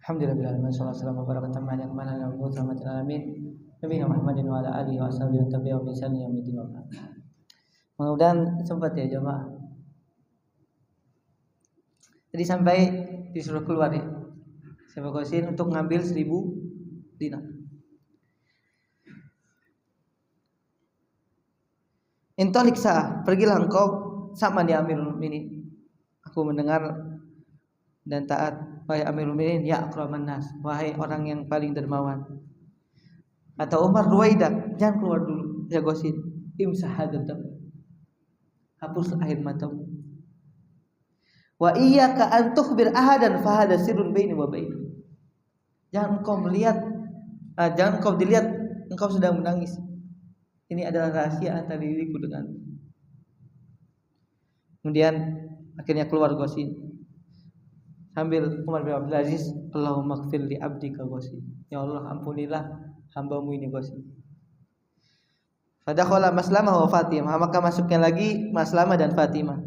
Alhamdulillah, wassalamu warahmatullahi wabarakatuh. Nabi Muhammadin wa ala alihi wa sahbihi tabi'in bi ihsan ila yaumil qiyamah. Mudah-mudahan sempat ya jemaah. Jadi sampai disuruh keluar ya. Saya fokusin untuk ngambil 1000 dinar. Intolik sa'ah, pergilah engkau sama di Amirul Mukminin. Aku mendengar dan taat, wahai Amirul Mukminin, ya akraman nas, wahai orang yang paling dermawan. Kata Umar, Ruwaidah, jangan keluar dulu. Ya Gosin, imsah hadatam, hapus air matamu. Wa iyyaka an tukhbir ahadan fa hada sirrun baini wa baini. Jangan engkau melihat, jangan engkau dilihat engkau sedang menangis. Ini adalah rahasia antara diriku dengan. Kemudian akhirnya keluar Gosin sambil Umar bin Abdul Aziz, Allahumma ighfir li abdika Gosin. Ya Allah, ampunilah hambamu ini Gosin. Fadakhala Maslamah wa Fatimah, maka masuknya lagi Maslamah dan Fatimah.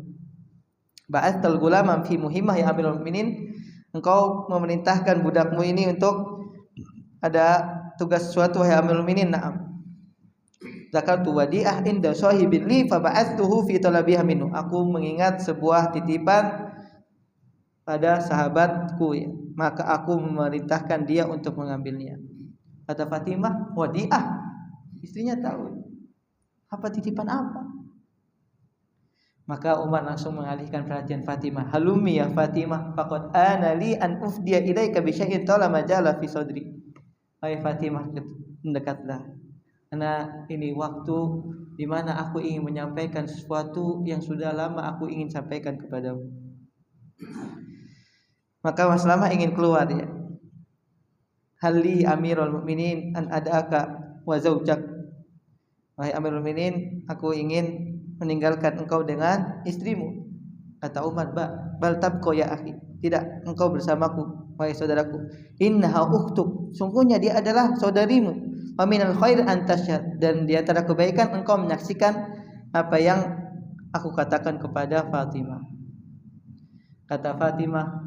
Ba'atsal gulama fi muhimmah ya Amirul Mukminin, engkau memerintahkan budakmu ini untuk ada tugas sesuatu wahai Amirul Mukminin. Na'am. Zakartu wadi'ah inda sahibin li fa ba'atsuhu fi talabiha minhu. Aku mengingat sebuah titipan pada sahabatku ya, maka aku memerintahkan dia untuk mengambilnya. Kata Fatimah, wadi'ah. Istrinya tahu apa titipan apa. Maka Umar langsung mengalihkan perhatian Fatimah. Halumi ya Fatimah, faqad ana li an ufdiya ilaika bi syai'in talama jala fi sadri. Hai Fatimah, mendekatlah. Karena ini waktu di mana aku ingin menyampaikan sesuatu yang sudah lama aku ingin sampaikan kepadamu. Maka Maslamah ingin keluar ya. Halli Amirul Mukminin an adaka wa zaujak. Wahai Amirul Mukminin, aku ingin meninggalkan engkau dengan istrimu. Kata Umar, bal tabqa ya akhi. Tidak, engkau bersamaku wahai saudaraku. Innaha ukhtuk, sungguhnya dia adalah saudarimu. Wa minal khair an tasyhad, dan di antara kebaikan engkau menyaksikan apa yang aku katakan kepada Fatimah. Kata Fatimah,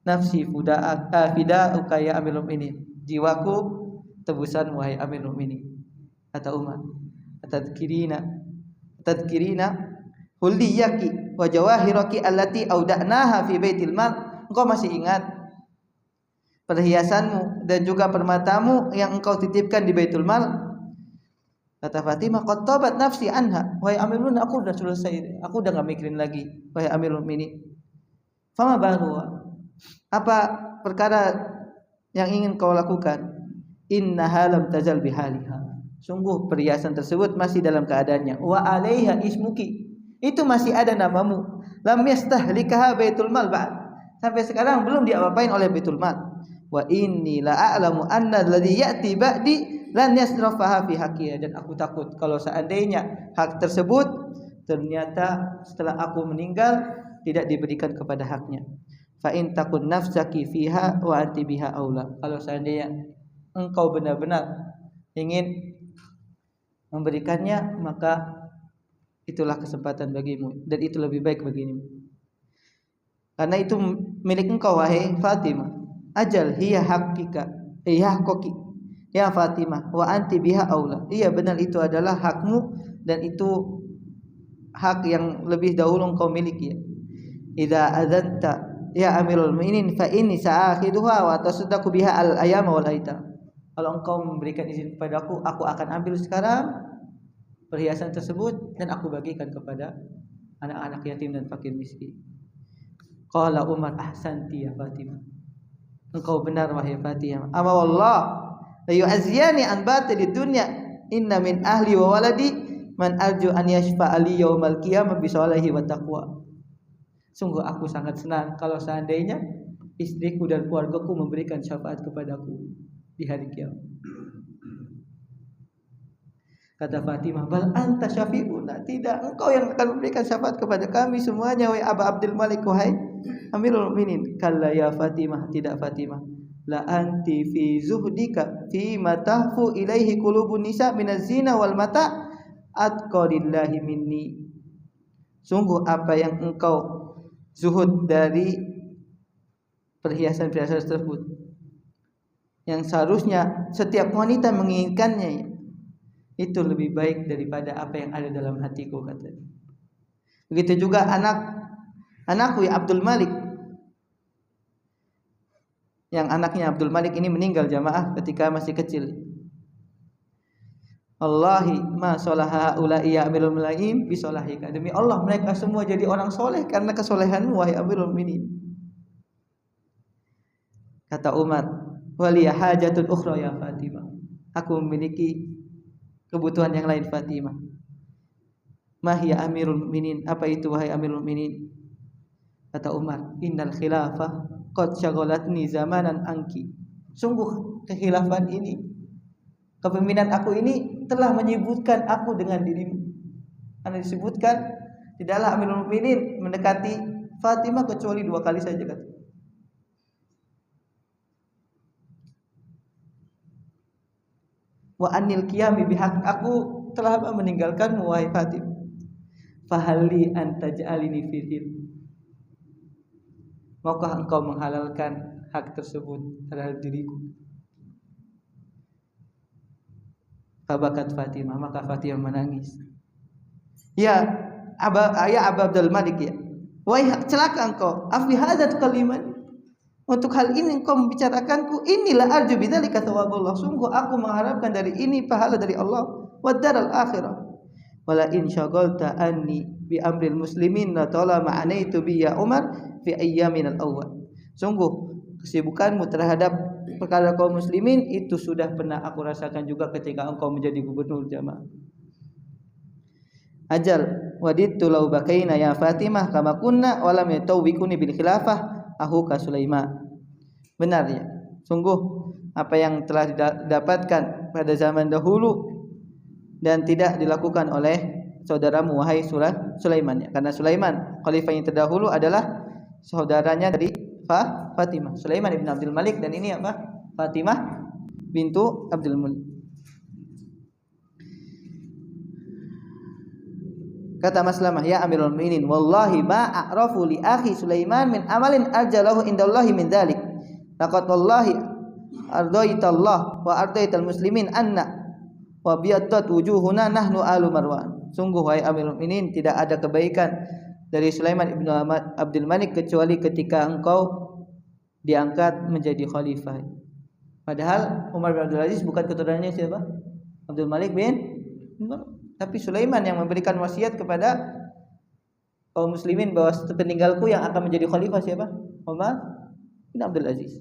nafsi fida'uka ya Amirul Mukminin, jiwaku tebusan wahai Amirul Mukminin. Kata Umar, tadkirina hulliyaki wa jawahiraki allati auda'naha fi baitil mal. Engkau masih ingat perhiasanmu dan juga permatamu yang engkau titipkan di Baitul Mal? Kata Fatimah, qad tabat nafsi anha. Wahai Amirul Mukminin, aku sudah selesai. Aku udah enggak mikirin lagi. Wahai Amirul Mukminin, fama baru? Apa perkara yang ingin kau lakukan? Innaha lam tazal bihaliha. Sungguh perhiasan tersebut masih dalam keadaannya. Wa 'alaiha ismuki. Itu masih ada namamu. Lam yastahlikaha Baitul Mal ba'd. Sampai sekarang belum diapa-apain oleh Baitul Mal. Wa inni la a'lamu anna alladhi ya'ti ba'di lan yasrafaha fi haqqiha, dan aku takut kalau seandainya hak tersebut ternyata setelah aku meninggal tidak diberikan kepada haknya. Fa in takun nafsaki fiha wa anti biha aula. Kalau seandainya engkau benar-benar ingin memberikannya, maka itulah kesempatan bagimu dan itu lebih baik bagimu. Karena itu milik engkau wahai Fatimah. Ajal hiya haqqika, haqqi ya Fatimah, wa anti biha aula. Iya benar, itu adalah hakmu dan itu hak yang lebih dahulu engkau miliki. Idza adzanta ya Amirul Mukminin fa inni sa'akhiduha wa tasaddaqu biha al ayama wal aita. Kalau engkau memberikan izin kepadaku, aku akan ambil sekarang perhiasan tersebut dan aku bagikan kepada anak-anak yatim dan fakir miskin. Qala Umar, ahsanti ya Fatimah. Engkau benar wahai Fatimah. Ama wallah la yu'azziyani an batili dunya inna min ahli wa waladi man arju an yashfa'a li yaumal qiyamah bi shalahi wa taqwa. Sungguh aku sangat senang kalau seandainya istriku dan keluargaku memberikan syafaat kepadaku di hari kiamat. Kata Fatimah, bal anta syafi'una. Tidak, engkau yang akan memberikan syafaat kepada kami semuanya wahai Aba Abdul Malik, wahai Amirul Mukminin. Kalla ya Fatimah, tidak Fatimah. La anti fi zuhdika fi ma tahfu ilaihi qulubun nisa minaz zina wal mata atqadillahi minni. Sungguh apa yang engkau zuhud dari perhiasan-perhiasan tersebut yang seharusnya setiap wanita menginginkannya, itu lebih baik daripada apa yang ada dalam hatiku, katanya. Begitu juga anakku ya Abdul Malik, yang anaknya Abdul Malik ini meninggal jamaah ketika masih kecil. Allahi ma salaha ulai ya Amirul Mukminin bi salahika. Demi Allah mereka semua jadi orang soleh karena kesolehanmu wahai Amirul Mukminin. Kata Umar, waliya hajatun ukhra ya Fatimah. Aku memiliki kebutuhan yang lain Fatimah. Mahya Amirul Mukminin, apa itu wahai Amirul Mukminin? Kata Umar, innal khilafah qad syaghalatni zamanan anki. Sungguh kekhilafan ini, kepemimpinan aku ini telah menyibukkan aku dengan dirimu. Karena disebutkan tidaklah Amirul Mukminin mendekati Fatimah kecuali 2 kali saja, kata. Wa anil qiyami bihaq, aku telah meninggalkanmu wahai Fatimah. Fahalli antaj'alini fihim. Maukah engkau menghalalkan hak tersebut terhadap diriku? Fabakat Fatimah, maka Fatimah menangis. Ya Aba Abdul Malik, ya wahai celaka engkau, afi hadzat kalimat, untuk hal ini engkau membicarakanku. Inilah arju bidzalika thawabullah. Sungguh aku mengharapkan dari ini pahala dari Allah wa daral akhirah. Wala in syaghalta anni bi amril muslimin la tala ma'anaitu bi ya Umar fi ayyamin al-awwal. Sungguh kesibukanmu terhadap perkara kaum muslimin itu sudah pernah aku rasakan juga ketika engkau menjadi gubernur jamaah. Ajal wadittu law bakaina ya Fatimah kama kunna wa lam yatawwikuni bil khilafah ahuka Sulaiman. Benar ya, sungguh apa yang telah didapatkan pada zaman dahulu dan tidak dilakukan oleh saudaramu wahai Sulaiman, ya. Karena Sulaiman khalifah yang terdahulu adalah saudaranya dari Fatimah, Sulaiman ibn Abdul Malik, dan ini apa? Fatimah bintu Abdul Malik. Kata Maslamah, ya Amirul Mukminin, wallahi ma a'rafu li akhi Sulaiman min amalin ajalahu indallahi min dzalik. Laqad wallahi ardaitallah wa ardaital muslimin anna wa biyaddat wujuhuna nahnu alu Marwan. Sungguh wahai Amirul Mukminin, tidak ada kebaikan dari Sulaiman ibnu Abdul Malik kecuali ketika engkau diangkat menjadi khalifah. Padahal Umar bin Abdul Aziz bukan keturunannya siapa? Abdul Malik bin Umar, tapi Sulaiman yang memberikan wasiat kepada kaum muslimin bahwa peninggalku yang akan menjadi khalifah siapa? Umar bin Abdul Aziz.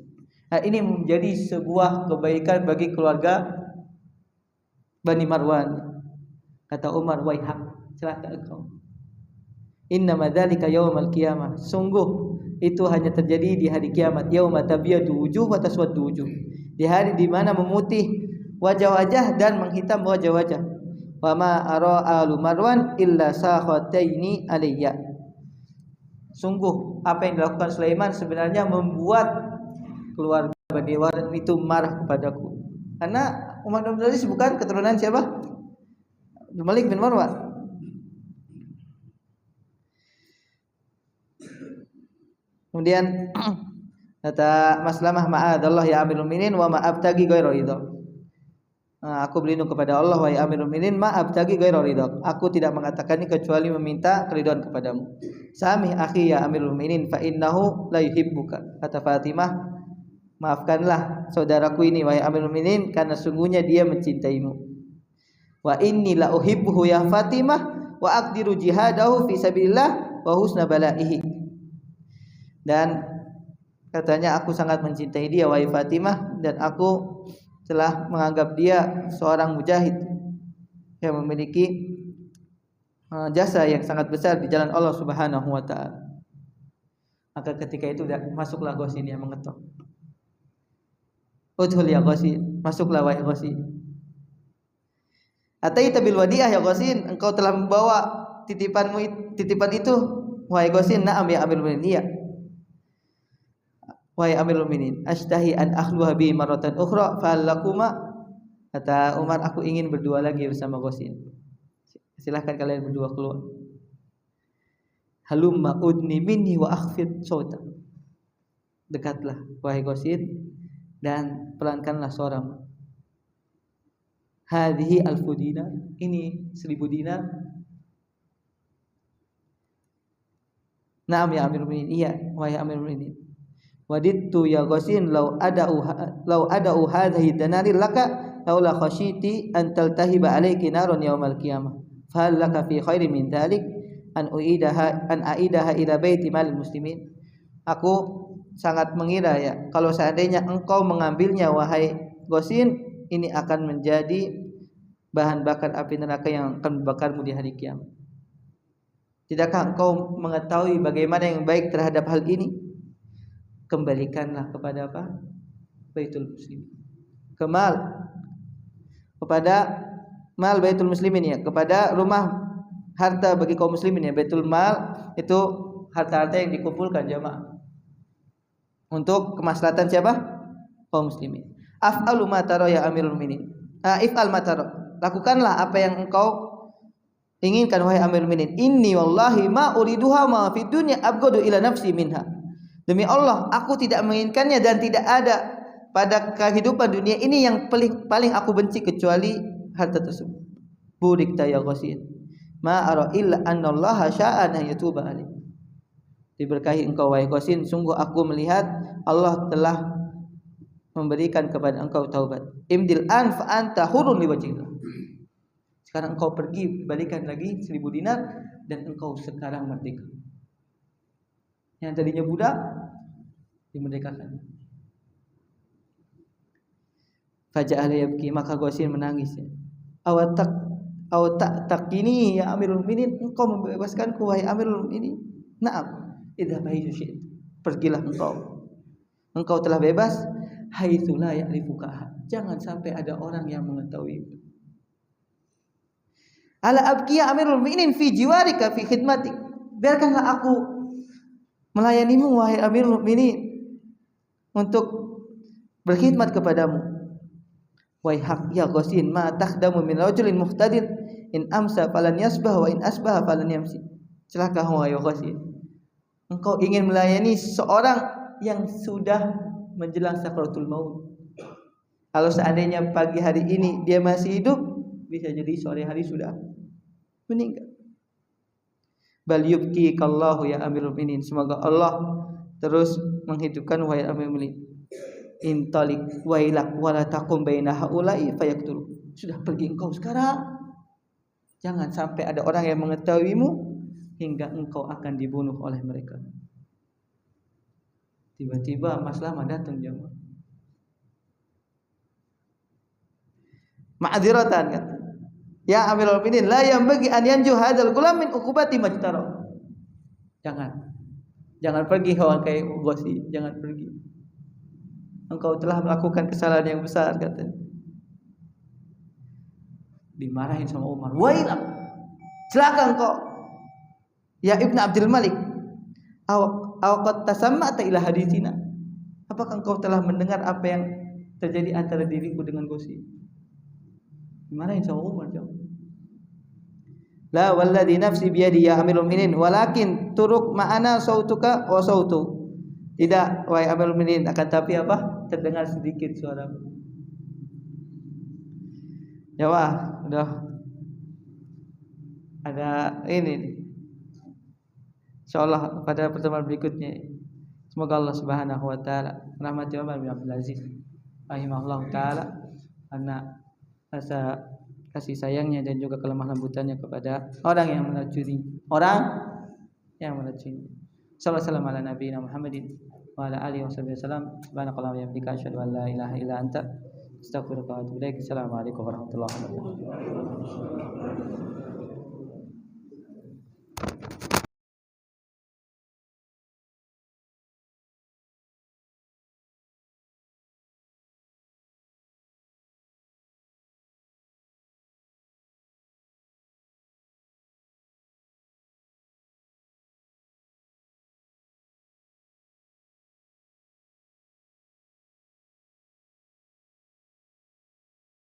Nah, ini menjadi sebuah kebaikan bagi keluarga Bani Marwan. Kata Umar, waihak, celaka engkau. Innama dzalika yaumal qiyamah. Sungguh itu hanya terjadi di hari kiamat. Yauma tabyadu wujuh wa taswaddu wujuh. Di hari di mana memutih wajah-wajah dan menghitam wajah-wajah. Wa ma ara alu Marwan illa sakhataini alayya. Sungguh apa yang dilakukan Sulaiman sebenarnya membuat keluarga Bani Marwan itu marah kepadaku. Karena Umar bin Abdul Aziz bukan keturunan siapa? Malik bin Marwan. Kemudian kata Maslamah, ma'adallah ya Amirul Mukminin wa ma'abtagi ghairu ridha. Aku berlindung kepada Allah wahai Amirul Mukminin, ma'abtagi ghairu ridha. Aku tidak mengatakan ini kecuali meminta keridhaan kepadamu. Sami akhi ya Amirul Mukminin fa innahu la yuhibbuka. Kata Fatimah, maafkanlah saudaraku ini wahai Amirul Mukminin karena sungguhnya dia mencintaimu. Wa inni la uhibbuhu ya Fatimah wa aqdiru jihadahu fi sabilillah wa husna balaihi. Dan katanya aku sangat mencintai dia wahai Fatimah dan aku telah menganggap dia seorang mujahid yang memiliki jasa yang sangat besar di jalan Allah Subhanahu wa taala. Maka ketika itu masuklah Ghasin yang mengetok. Udhul ya Ghasin, masuklah wahai Ghasin. Ataita bil wadi'ah ya Ghasin, engkau telah membawa titipan itu wahai Ghasin. Na'am ya Amirul Mukminin. Iya. Wahai Amirul Mukminin, ashtahi an akhluha bi maratan ukhra fa lakuma. Kata Umar, aku ingin berdua lagi bersama Ghasin. Silahkan kalian berdua keluar. Halumma udni minni wa akhfid sauta. Dekatlah wahai Ghasin dan pelankanlah suaramu. Hadhihi alfu dinar, ini 1000 dinar. Naam ya Amirul Mukminin. Iya wahai Amirul Mukminin. Wadittu ya Ghasin law ada'u hadhihi danari laka laula khashiti an taltahiba alayki narun yaumal qiyamah fa hal laka fi khairin min dhalik an aidaha ila baiti malil muslimin. Aku sangat mengira ya kalau seandainya engkau mengambilnya wahai Ghasin, ini akan menjadi bahan bakar api neraka yang akan membakarmu di hari kiamat. Tidakkah engkau mengetahui bagaimana yang baik terhadap hal ini? Kembalikanlah kepada apa? Baitul Muslimin. Kepada mal Baitul Muslimin ya, kepada rumah harta bagi kaum muslimin ya. Baitul Mal itu harta-harta yang dikumpulkan jamaah untuk kemaslahatan siapa? Kaum muslimin. Af'alu ma tara ya Amirul Mukminin. If'al ma tara. Lakukanlah apa yang engkau inginkan wahai Amirul Mukminin. Inni wallahi ma uriduha ma fid dunya abghadu ila nafsi minha. Demi Allah, aku tidak menginginkannya dan tidak ada pada kehidupan dunia ini yang paling aku benci kecuali harta tersebut. Burikta ya Ghasin. Ma ara illa annallaha syaa'a an yatuba alaih. Diberkahi engkau wahai Ghasin, sungguh aku melihat Allah telah memberikan kepada engkau taubat. Imdil an fa anta hurun li wajhillah. Sekarang engkau pergi, balikan lagi 1000 dinar dan engkau sekarang merdeka. Yang tadinya budak dimerdekakan. Faja'ala yabki, maka Ghasin menangis ya. Takini ya Amirul Mukminin, engkau membebaskanku wahai Amirul Mukminin. Na'am, idza bahitu syait. Pergilah engkau telah bebas. Haitsu la ya'rifuka. Jangan sampai ada orang yang mengetahui. Ala abki ya Amirul Mukminin fi jiwarika fi khidmatik. Biarkanlah aku melayanimu wahai Amirul Mukminin untuk berkhidmat kepadamu. Waihak ya Ghasin, ma takhdamu min rajulin muhtadin in amsa falan yasbah wa in asbaha falan yamsi. Celaka wahai Ghasin. Engkau ingin melayani seorang yang sudah menjelang sakaratul maut. Kalau seandainya pagi hari ini dia masih hidup, bisa jadi sore hari sudah meninggal. Bal yubkikallahu ya Amirul Mukminin. Semoga Allah terus menghidupkan wahai Amirul Mukminin. Intalik wailak wala taqum baina haula'i fayaqtulu. Sudah pergi engkau sekarang. Jangan sampai ada orang yang mengetahuimu hingga engkau akan dibunuh oleh mereka. Tiba-tiba Maslamah datang jemaah. Ma'dziratan kata. Ya Amirul Mukminin, la yanbaghi an yanju hadzal gulam min uqubati majtara. Jangan pergi wahai Ghosi, jangan pergi. Engkau telah melakukan kesalahan yang besar, katanya. Dimarahin sama Umar. Wailak, celaka engkau. Ya Ibnu Abdul Malik, awaqad tasamma'ta ila haditsina. Apakah engkau telah mendengar apa yang terjadi antara diriku dengan Ghosi? Dimarahin sama Umar, jauh. La walladhi nafsi biyadi ya Amirul Mukminin walakin turuk ma'ana sautuka wa sautu. Tidak wahai Amirul Mukminin, akan tapi apa? Terdengar sedikit suara. Ya wah, udah ada ini nih. Insyaallah pada pertemuan berikutnya. Semoga Allah Subhanahu wa taala rahmati Umar bin Abdul Aziz rahimahullah taala karena rasa kasih sayangnya dan juga kelemah lembutannya kepada orang yang meracuni. Sallallahu ala nabiyina Muhammadin wa ala alihi wasallam. Subhanakallahumma wa bihamdika asyhadu an la ilaha illa anta astaghfiruka wa atubu ilaik. Assalamualaikum warahmatullahi wabarakatuh.